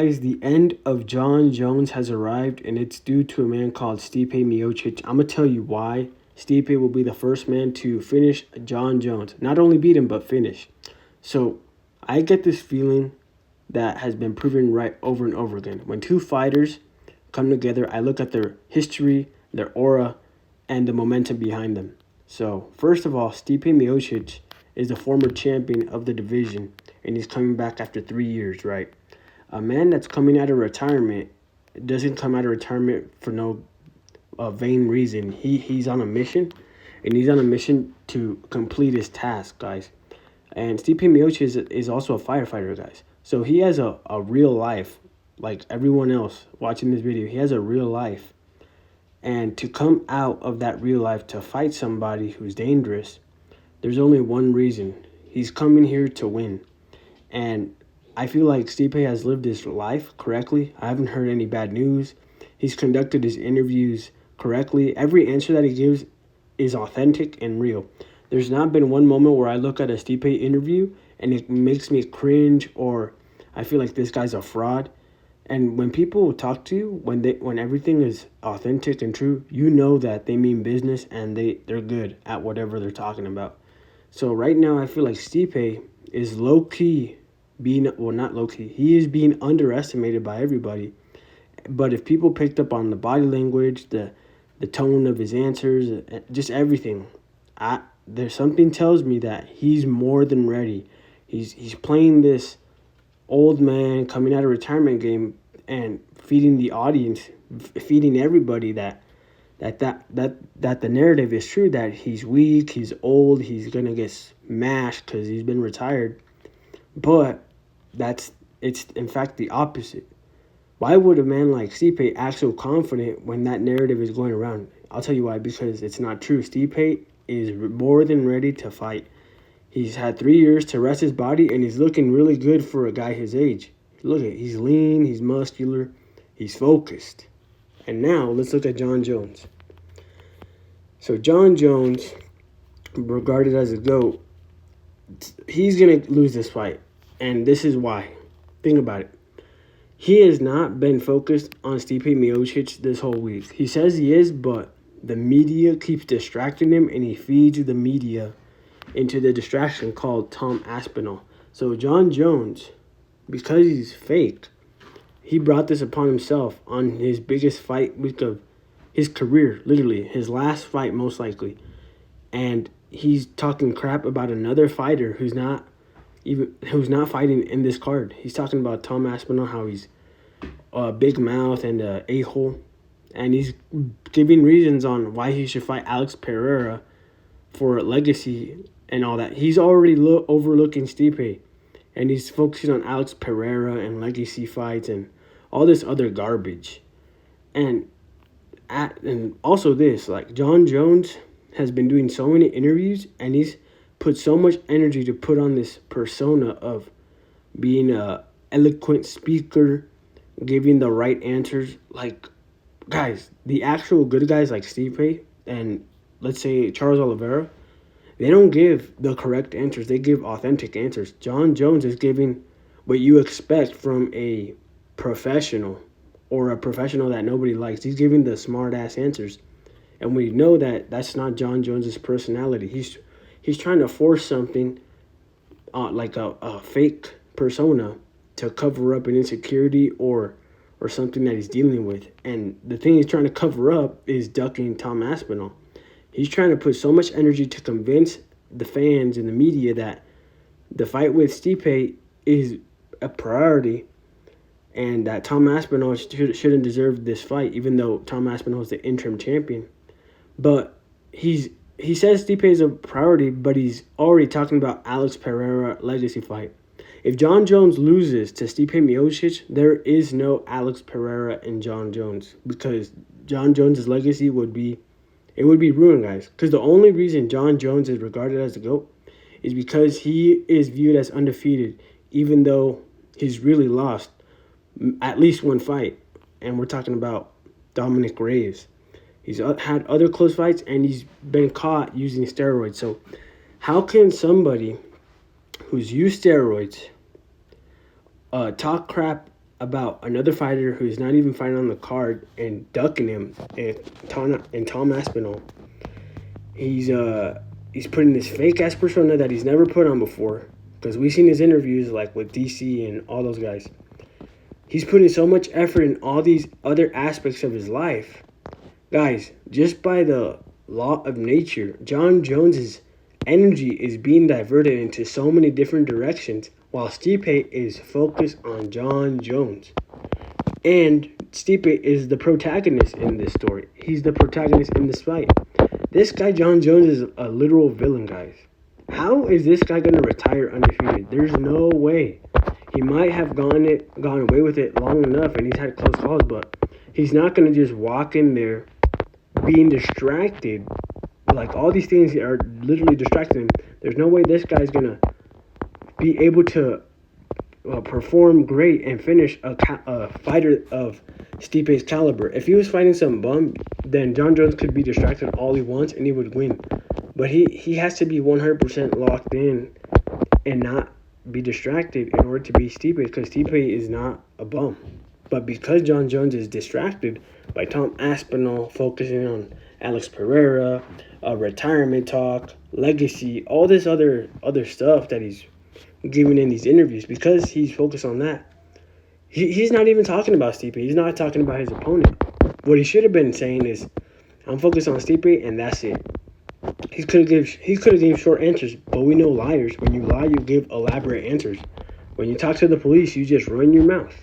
Guys, the end of John Jones has arrived, and it's due to a man called Stipe Miocic. I'm gonna tell you why Stipe will be the first man to finish John Jones. Not only beat him, but finish. So I get this feeling that has been proven right over and over again. When two fighters come together, I look at their history, their aura, and the momentum behind them. So first of all, Stipe Miocic is the former champion of the division, and he's coming back after 3 years, right? A man that's coming out of retirement doesn't come out of retirement for no vain reason. He's on a mission, and he's on a mission to complete his task, guys. And Stipe Miocic is also a firefighter, guys. So he has a real life, like everyone else watching this video. He has a real life. And to come out of that real life to fight somebody who's dangerous, there's only one reason. He's coming here to win. And I feel like Stipe has lived his life correctly. I haven't heard any bad news. He's conducted his interviews correctly. Every answer that he gives is authentic and real. There's not been one moment where I look at a Stipe interview and it makes me cringe or I feel like this guy's a fraud. And when people talk to you, when everything is authentic and true, you know that they mean business and they're good at whatever they're talking about. So right now I feel like Stipe is low key being, well, not low key, he is being underestimated by everybody. But if people picked up on the body language, the tone of his answers, just everything, there's something tells me that he's more than ready. He's playing this old man coming out of retirement game and feeding the audience, feeding everybody that the narrative is true, that he's weak, he's old, he's gonna get smashed because he's been retired. But it's in fact the opposite. Why would a man like Stipe act so confident when that narrative is going around? I'll tell you why, because it's not true. Stipe is more than ready to fight. He's had 3 years to rest his body, and he's looking really good for a guy his age. Look at, he's lean, he's muscular, he's focused. And now let's look at John Jones. So John Jones, regarded as a GOAT, he's going to lose this fight. And this is why. Think about it. He has not been focused on Stipe Miocic this whole week. He says he is, but the media keeps distracting him, and he feeds the media into the distraction called Tom Aspinall. So John Jones, because he's fake, he brought this upon himself on his biggest fight week of his career, literally his last fight most likely. And he's talking crap about another fighter who's not fighting in this card. He's talking about Tom Aspinall, how he's a big mouth and a a-hole, and he's giving reasons on why he should fight Alex Pereira for legacy and all that. He's already overlooking Stipe, and he's focusing on Alex Pereira and legacy fights and all this other garbage. And also this, like, John Jones has been doing so many interviews, and he's put so much energy to put on this persona of being a eloquent speaker, giving the right answers. Like, guys, the actual good guys like Stipe and let's say Charles Oliveira, they don't give the correct answers. They give authentic answers. John Jones is giving what you expect from a professional, or a professional that nobody likes. He's giving the smart-ass answers. And we know that that's not John Jones's personality. He's trying to force something, like a fake persona, to cover up an insecurity or something that he's dealing with. And the thing he's trying to cover up is ducking Tom Aspinall. He's trying to put so much energy to convince the fans and the media that the fight with Stipe is a priority and that Tom Aspinall shouldn't deserve this fight, even though Tom Aspinall is the interim champion. But he says Stipe is a priority, but he's already talking about Alex Pereira legacy fight. If John Jones loses to Stipe Miocic, there is no Alex Pereira and John Jones, because John Jones' legacy would be ruined, guys. Because the only reason John Jones is regarded as the GOAT is because he is viewed as undefeated, even though he's really lost at least one fight. And we're talking about Dominic Reyes. He's had other close fights, and he's been caught using steroids. So how can somebody who's used steroids talk crap about another fighter who's not even fighting on the card and ducking him, and Tom Aspinall. He's putting this fake ass persona that he's never put on before. Because we've seen his interviews like with DC and all those guys. He's putting so much effort in all these other aspects of his life. Guys, just by the law of nature, John Jones's energy is being diverted into so many different directions while Stipe is focused on John Jones. And Stipe is the protagonist in this story. He's the protagonist in this fight. This guy, John Jones, is a literal villain, guys. How is this guy going to retire undefeated? There's no way. He might have gone away with it long enough, and he's had close calls, but he's not going to just walk in there being distracted. Like, all these things are literally distracting him. There's no way this guy's going to be able to perform great and finish a fighter of Stipe's caliber. If he was fighting some bum, then John Jones could be distracted all he wants and he would win. But he has to be 100% locked in and not be distracted in order to be Stipe, because Stipe is not a bum. But because John Jones is distracted by Tom Aspinall focusing on Alex Pereira, retirement talk, legacy, all this other stuff that he's giving in these interviews, because he's focused on that, he's not even talking about Stipe. He's not talking about his opponent. What he should have been saying is, I'm focused on Stipe and that's it. He could have gave short answers, but we know liars. When you lie, you give elaborate answers. When you talk to the police, you just run your mouth.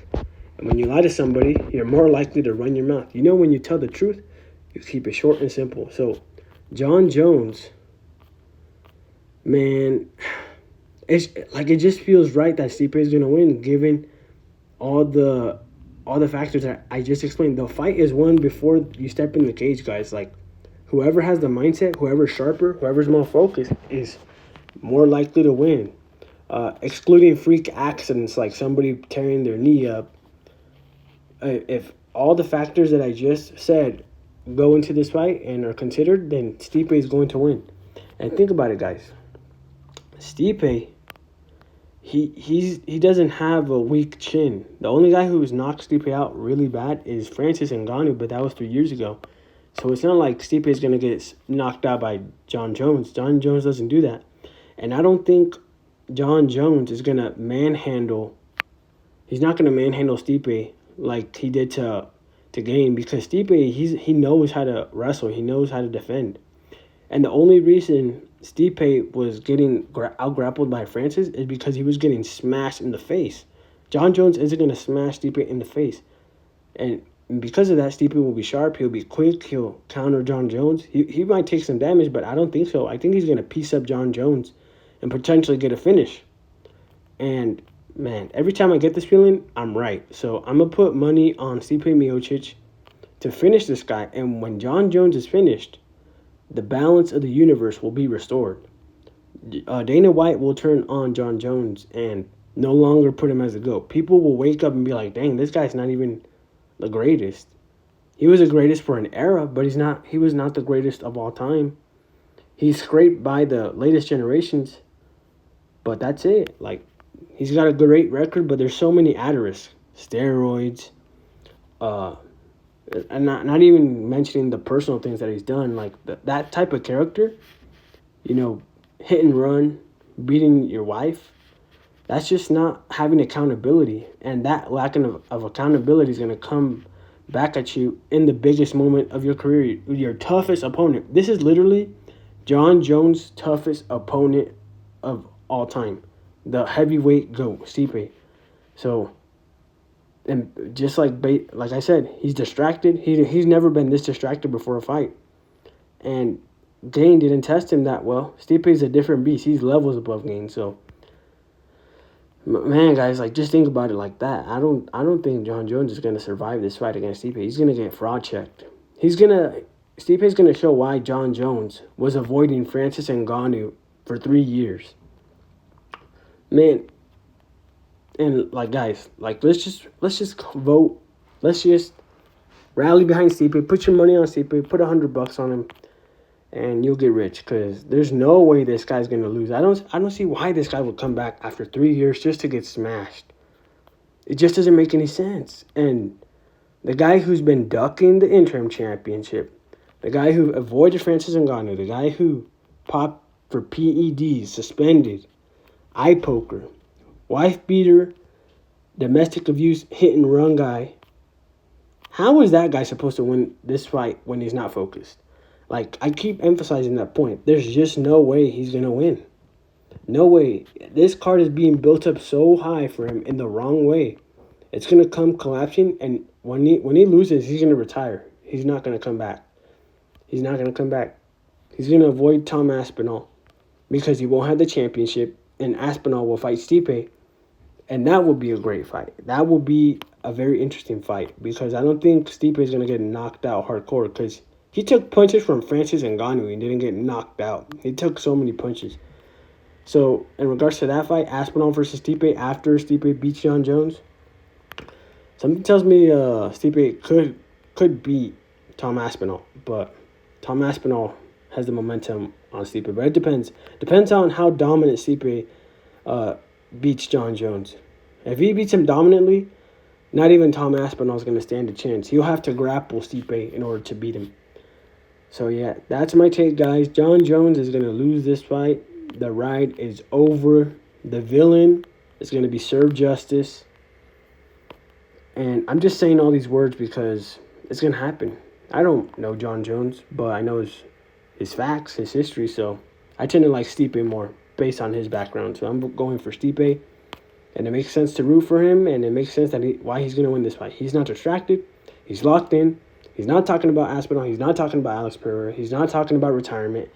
And when you lie to somebody, you're more likely to run your mouth. You know, when you tell the truth, you keep it short and simple. So, John Jones, man, it's like, it just feels right that Stipe is gonna win, given all the factors that I just explained. The fight is won before you step in the cage, guys. Like, whoever has the mindset, whoever's sharper, whoever's more focused is more likely to win. Excluding freak accidents like somebody tearing their knee up. If all the factors that I just said go into this fight and are considered, then Stipe is going to win. And think about it, guys. Stipe, he doesn't have a weak chin. The only guy who's knocked Stipe out really bad is Francis Ngannou, but that was 3 years ago. So it's not like Stipe is going to get knocked out by John Jones. John Jones doesn't do that. And I don't think John Jones is going to manhandle. He's not going to manhandle Stipe like he did to Gane, because Stipe, he knows how to wrestle. He knows how to defend. And the only reason Stipe was getting out-grappled by Francis is because he was getting smashed in the face. John Jones isn't going to smash Stipe in the face. And because of that, Stipe will be sharp. He'll be quick. He'll counter John Jones. He might take some damage, but I don't think so. I think he's going to piece up John Jones and potentially get a finish. And, man, every time I get this feeling, I'm right. So I'm going to put money on Stipe Miocic to finish this guy. And when John Jones is finished, the balance of the universe will be restored. Dana White will turn on John Jones and no longer put him as a GOAT. People will wake up and be like, dang, this guy's not even the greatest. He was the greatest for an era, but he was not the greatest of all time. He's scraped by the latest generations, but that's it. Like, he's got a great record, but there's so many additives, steroids, and not even mentioning the personal things that he's done. Like, that type of character, hit and run, beating your wife, that's just not having accountability. And that lack of accountability is going to come back at you in the biggest moment of your career, your toughest opponent. This is literally John Jones' toughest opponent of all time, the heavyweight GOAT, Stipe. So, and just like I said, he's distracted. He's never been this distracted before a fight. And Gane didn't test him that well. Stipe is a different beast. He's levels above Gane. So, man, guys, like, just think about it like that. I don't think John Jones is gonna survive this fight against Stipe. He's gonna get fraud checked. Stipe's gonna show why John Jones was avoiding Francis Ngannou for 3 years. Man, and like, guys, like, let's just vote. Let's just rally behind Stipe. Put your money on Stipe. Put $100 on him, and you'll get rich. Cause there's no way this guy's gonna lose. I don't see why this guy would come back after 3 years just to get smashed. It just doesn't make any sense. And the guy who's been ducking the interim championship, the guy who avoided Francis Ngannou, the guy who popped for PEDs, suspended, eye poker, wife beater, domestic abuse, hit and run guy. How is that guy supposed to win this fight when he's not focused? Like, I keep emphasizing that point. There's just no way he's going to win. No way. This card is being built up so high for him in the wrong way. It's going to come collapsing, and when he loses, he's going to retire. He's not going to come back. He's not going to come back. He's going to avoid Tom Aspinall because he won't have the championship, and Aspinall will fight Stipe, and that will be a great fight. That will be a very interesting fight because I don't think Stipe is going to get knocked out hardcore because he took punches from Francis Ngannou and didn't get knocked out. He took so many punches. So, in regards to that fight, Aspinall versus Stipe, after Stipe beats Jon Jones, something tells me Stipe could beat Tom Aspinall, but Tom Aspinall has the momentum on Stipe. But it depends. Depends on how dominant Stipe beats Jon Jones. If he beats him dominantly, not even Tom Aspinall is going to stand a chance. He'll have to grapple Stipe in order to beat him. So, yeah, that's my take, guys. Jon Jones is going to lose this fight. The ride is over. The villain is going to be served justice. And I'm just saying all these words because it's going to happen. I don't know Jon Jones, but I know his facts, his history. So I tend to like Stipe more based on his background. So I'm going for Stipe. And it makes sense to root for him. And it makes sense that why he's going to win this fight. He's not distracted. He's locked in. He's not talking about Aspinall. He's not talking about Alex Pereira. He's not talking about retirement.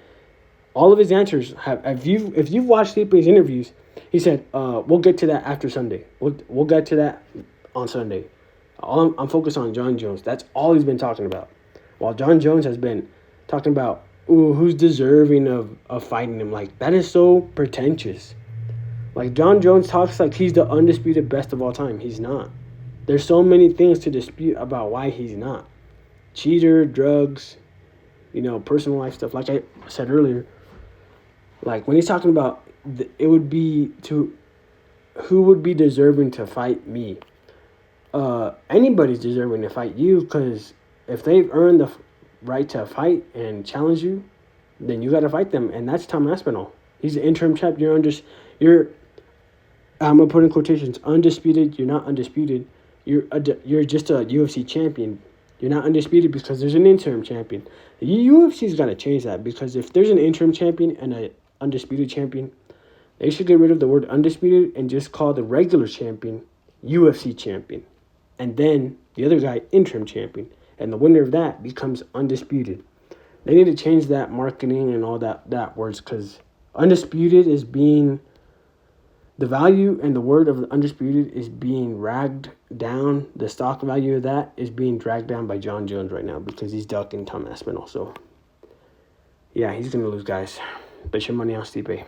All of his answers have. If you've watched Stipe's interviews, he said, "We'll get to that after Sunday. We'll get to that on Sunday. I'm focused on Jon Jones. That's all he's been talking about. While Jon Jones has been talking about, who's deserving of fighting him. Like, that is so pretentious. Like, Jon Jones talks like he's the undisputed best of all time. He's not. There's so many things to dispute about why he's not. Cheater, drugs, personal life stuff. Like I said earlier, like when he's talking about it would be to who would be deserving to fight me. Anybody's deserving to fight you because if they've earned the right to fight and challenge you, then you got to fight them, and that's Tom Aspinall. He's the interim champ. You're I'm gonna put in quotations, undisputed. You're not undisputed. You're just a UFC champion. You're not undisputed because there's an interim champion. The UFC's got to change that because if there's an interim champion and an undisputed champion, they should get rid of the word undisputed and just call the regular champion UFC champion. And then the other guy, interim champion. And the winner of that becomes undisputed. They need to change that marketing and all that words because undisputed is being... The value and the word of undisputed is being dragged down. The stock value of that is being dragged down by Jon Jones right now because he's ducking Tom Aspinall. So, yeah, he's going to lose, guys. Bet your money on Stipe.